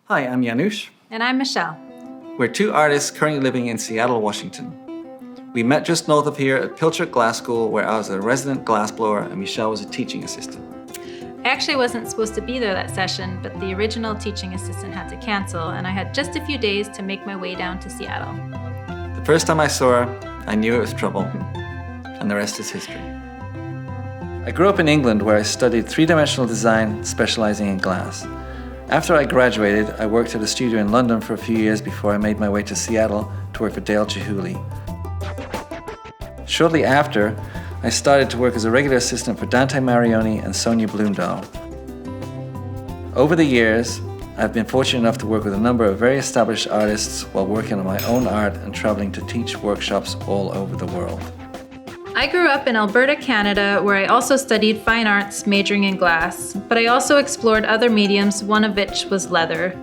Hi, I'm Janusz. And I'm Michelle. We're two artists currently living in Seattle, Washington. We met just north of here at Pilcher Glass School, where I was a resident glassblower and Michelle was a teaching assistant. I actually wasn't supposed to be there that session, but the original teaching assistant had to cancel, and I had just a few days to make my way down to Seattle. The first time I saw her, I knew it was trouble, and the rest is history. I grew up in England, where I studied three-dimensional design, specializing in glass. After I graduated, I worked at a studio in London for a few years before I made my way to Seattle to work for Dale Chihuly. Shortly after, I started to work as a regular assistant for Dante Marioni and Sonia Bloomdahl. Over the years, I've been fortunate enough to work with a number of very established artists while working on my own art and traveling to teach workshops all over the world. I grew up in Alberta, Canada, where I also studied fine arts, majoring in glass, but I also explored other mediums, one of which was leather.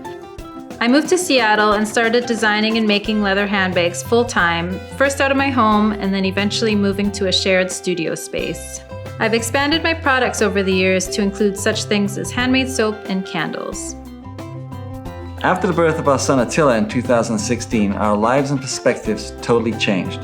I moved to Seattle and started designing and making leather handbags full-time, first out of my home and then eventually moving to a shared studio space. I've expanded my products over the years to include such things as handmade soap and candles. After the birth of our son Attila in 2016, our lives and perspectives totally changed.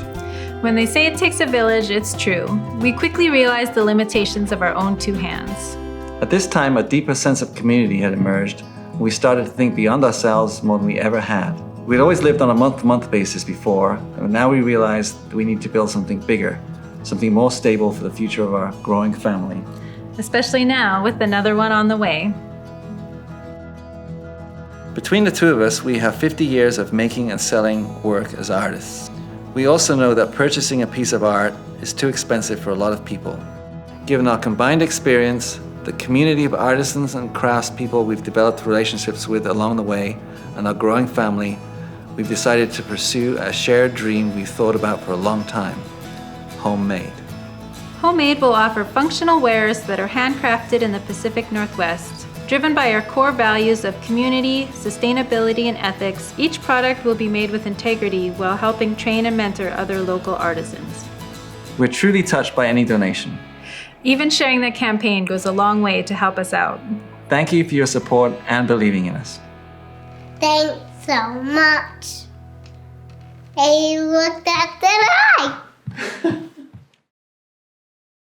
When they say it takes a village, it's true. We quickly realized the limitations of our own two hands. At this time, a deeper sense of community had emerged. We started to think beyond ourselves more than we ever had. We'd always lived on a month-to-month basis before, and now we realized that we need to build something bigger, something more stable for the future of our growing family. Especially now, with another one on the way. Between the two of us, we have 50 years of making and selling work as artists. We also know that purchasing a piece of art is too expensive for a lot of people. Given our combined experience, the community of artisans and craftspeople we've developed relationships with along the way, and our growing family, we've decided to pursue a shared dream we've thought about for a long time: Hohm-meyd. Hohm-meyd will offer functional wares that are handcrafted in the Pacific Northwest. Driven by our core values of community, sustainability, and ethics, each product will be made with integrity while helping train and mentor other local artisans. We're truly touched by any donation. Even sharing the campaign goes a long way to help us out. Thank you for your support and believing in us. Thanks so much. Hey, look at the light.